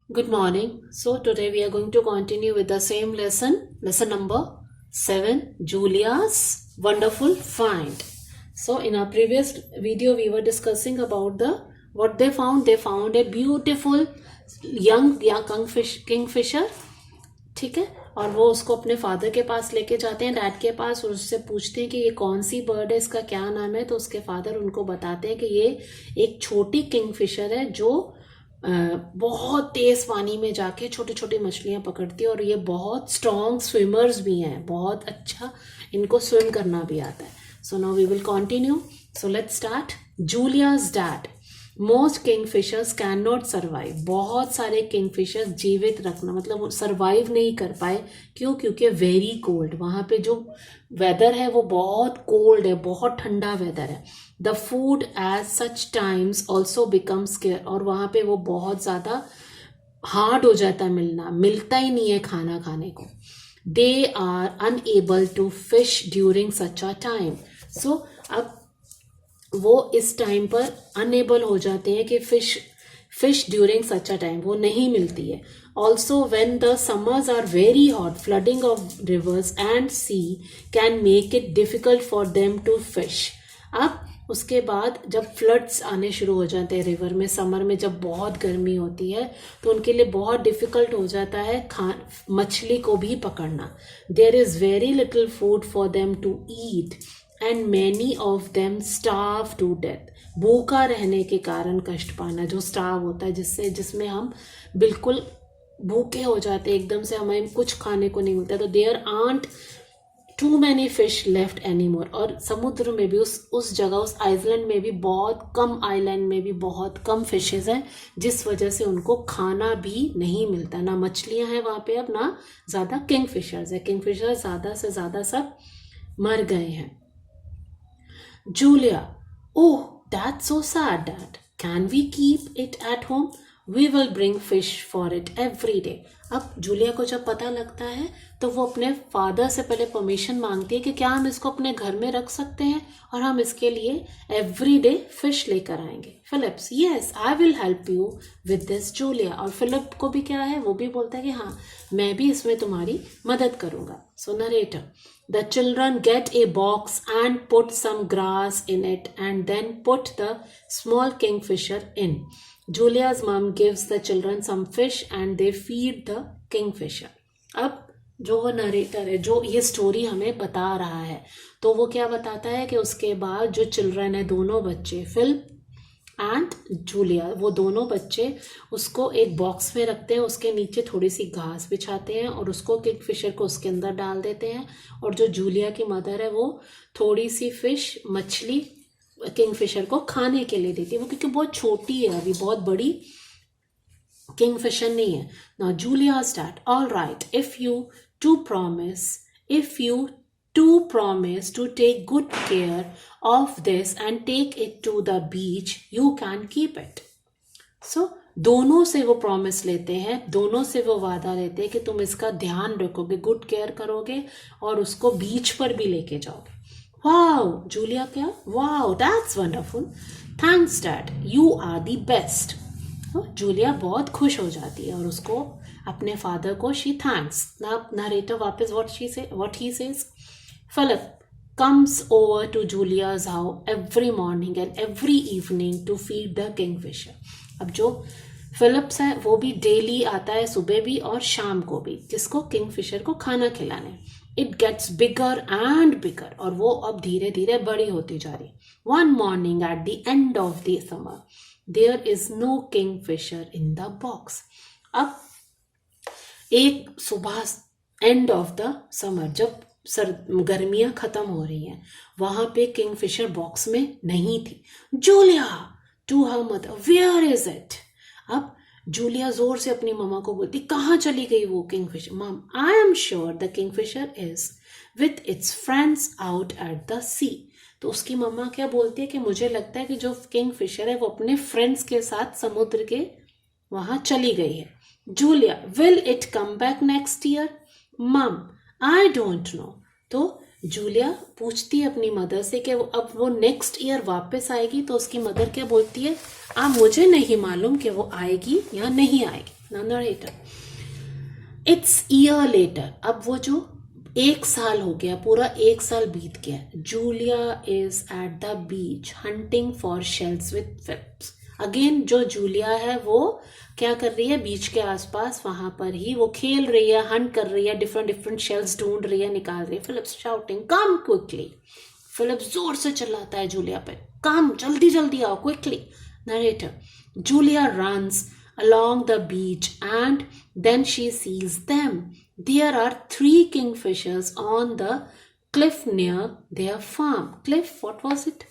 Good morning. So today we are going to continue with the same lesson number 7, Julia's wonderful find. So in our previous video we were discussing about what they found. They found a beautiful young kingfisher. ठीक है, और वो उसको अपने father के पास लेके जाते हैं, डैड के पास, और उससे पूछते हैं कि ये कौन सी बर्ड है, इसका क्या नाम है। तो उसके फादर उनको बताते हैं कि ये एक छोटी किंगफिशर है जो बहुत तेज पानी में जाके छोटी छोटी मछलियां पकड़ती है, और ये बहुत स्ट्रॉन्ग स्विमर्स भी हैं, बहुत अच्छा इनको स्विम करना भी आता है। So now we will continue. So let's start. Julia's dad, most kingfishers can not survive. बहुत सारे किंगफिशर्स जीवित रखना मतलब सर्वाइव नहीं कर पाए। क्यों? क्योंकि वेरी कोल्ड, वहां पे जो वेदर है वो बहुत कोल्ड है, बहुत ठंडा वेदर है। The food as such times also become scarce, और वहां पे वो बहुत ज्यादा हार्ड हो जाता है, मिलता ही नहीं है खाना खाने को। They are unable to fish during such a time. So अब वो इस टाइम पर अनएबल हो जाते हैं कि fish during such a time वो नहीं मिलती है। Also when the summers are very hot, flooding of rivers and sea can make it difficult for them to fish. अब उसके बाद जब फ्लड्स आने शुरू हो जाते हैं रिवर में, समर में जब बहुत गर्मी होती है, तो उनके लिए बहुत डिफिकल्ट हो जाता है मछली को भी पकड़ना। There is very little food for them to eat and many of them starve to death. भूखा रहने के कारण कष्ट पाना, जो स्टार्व होता है जिसमें हम बिल्कुल भूखे हो जाते हैं, एकदम से हमें कुछ खाने को नहीं मिलता। तो there aren't too many fish left any more. और समुद्र में भी उस जगह, उस आइलैंड में भी बहुत कम फिशेज हैं, जिस वजह से उनको खाना भी नहीं मिलता। ना मछलियां हैं वहां पे अब, ना ज्यादा किंगफिशर्स है। किंगफिशर ज्यादा से ज्यादा सब मर गए हैं। Julia, oh, that's so sad, Dad. Can we keep it at home? We will bring fish for it every day. अब जूलिया को जब पता लगता है तो वो अपने फादर से पहले परमिशन मांगती है कि क्या हम इसको अपने घर में रख सकते हैं, और हम इसके लिए एवरी डे फिश लेकर आएंगे। Philips, yes I will help you with this Julia. और फिलिप को भी क्या है, वो भी बोलता है कि हाँ मैं भी इसमें तुम्हारी मदद करूंगा। सो narrator, the children get a box and put some grass in it and then put the small kingfisher in. Julia's mom gives the children some fish and they feed the kingfisher. अब जो वो narrator है, जो ये story हमें बता रहा है, तो वो क्या बताता है कि उसके बाद जो चिल्ड्रन है, दोनों बच्चे फिलिप एंड जूलिया, वो दोनों बच्चे उसको एक बॉक्स में रखते हैं, उसके नीचे थोड़ी सी घास बिछाते हैं और उसको किंगफिशर को उसके अंदर डाल देते हैं। और जो जूलिया की मदर है वो थोड़ी सी मछली किंगफिशर को खाने के लिए देती है, वो क्योंकि बहुत छोटी है, अभी बहुत बड़ी किंगफिशर नहीं है। Now Julia's dad, all right, if you promise to take good care of this and take it to the beach, you can keep it. So दोनों से वो प्रॉमिस लेते हैं, दोनों से वो वादा लेते हैं कि तुम इसका ध्यान रखोगे, गुड केयर करोगे और उसको बीच पर भी लेके जाओगे। वाओ जूलिया, क्या wow, that's wonderful, thanks dad, you are the best. Julia बहुत खुश हो जाती है और उसको अपने फादर को शी थैंक्स। नरेटर वापस what he says, Philip comes over to Julia's house every morning and every evening to feed the kingfisher. अब जो फिलिप्स है वो भी डेली आता है, सुबह भी और शाम को भी, जिसको किंगफिशर को खाना खिलाने। It gets bigger and bigger, और वो अब धीरे धीरे बड़ी होती जा रही। One morning at the end of the summer there is no kingfisher in the box. अब एक सुबह एंड ऑफ द समर, जब गर्मियां खत्म हो रही हैं, वहां पे किंगफिशर बॉक्स में नहीं थी। Julia to her mother, where is it? अब जूलिया जोर से अपनी मम्मा को बोलती, कहाँ चली गई वो kingfisher? Mum, I am sure the kingfisher is with its friends out at the sea. तो उसकी मम्मा क्या बोलती है कि मुझे लगता है कि जो किंगफिशर है वो अपने फ्रेंड्स के साथ समुद्र के वहां चली गई है। Julia, will it come back next year? मम, आई डोंट नो। तो जूलिया पूछती है अपनी मदर से कि अब वो नेक्स्ट ईयर वापस आएगी। तो उसकी मदर क्या बोलती है, मुझे नहीं मालूम कि वो आएगी या नहीं आएगी। Now narrator. It's year later. अब वो जो 1 साल हो गया, पूरा 1 साल बीत गया. Julia is at the beach hunting for shells with Phipps. Again जो जूलिया है वो क्या कर रही है, बीच के आसपास वहां पर ही वो खेल रही है, हंट कर रही है, डिफरेंट शेल्स ढूंढ रही है, निकाल रही है. Philips shouting come quickly. Philips जोर से चिल्लाता है जूलिया पे, कम जल्दी जल्दी आओ, quickly. Narrator. Julia runs along the beach and then she sees them. There are 3 kingfishers on the cliff near their farm. Cliff, what was it?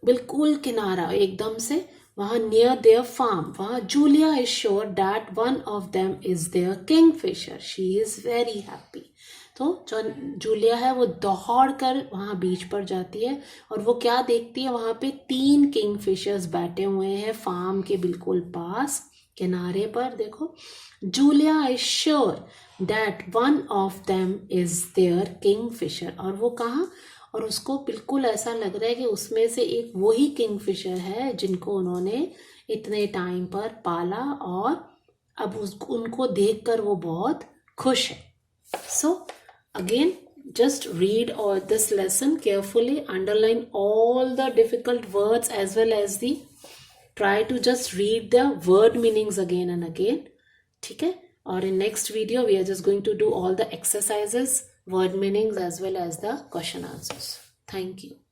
बिल्कुल किनारा एकदम से, वहां नियर देयर फार्म. वहां Julia is sure that one of them is their kingfisher. She is very happy. तो जो Julia है वो दौड़ कर वहां बीच पर जाती है और वो क्या देखती है, वहां पे 3 किंगफिशर्स बैठे हुए हैं फार्म के बिल्कुल पास किनारे पर. देखो, Julia is sure that one of them is their kingfisher. और वो कहाँ, और उसको बिल्कुल ऐसा लग रहा है कि उसमें से एक वही किंगफिशर है जिनको उन्होंने इतने टाइम पर पाला और अब उनको देखकर वो बहुत खुश है. So again just read all this lesson carefully, underline all the difficult words as well as the try to just read the word meanings again and again. ठीक है. और in next video we are just going to do all the exercises, word meanings as well as the question answers. Thank you.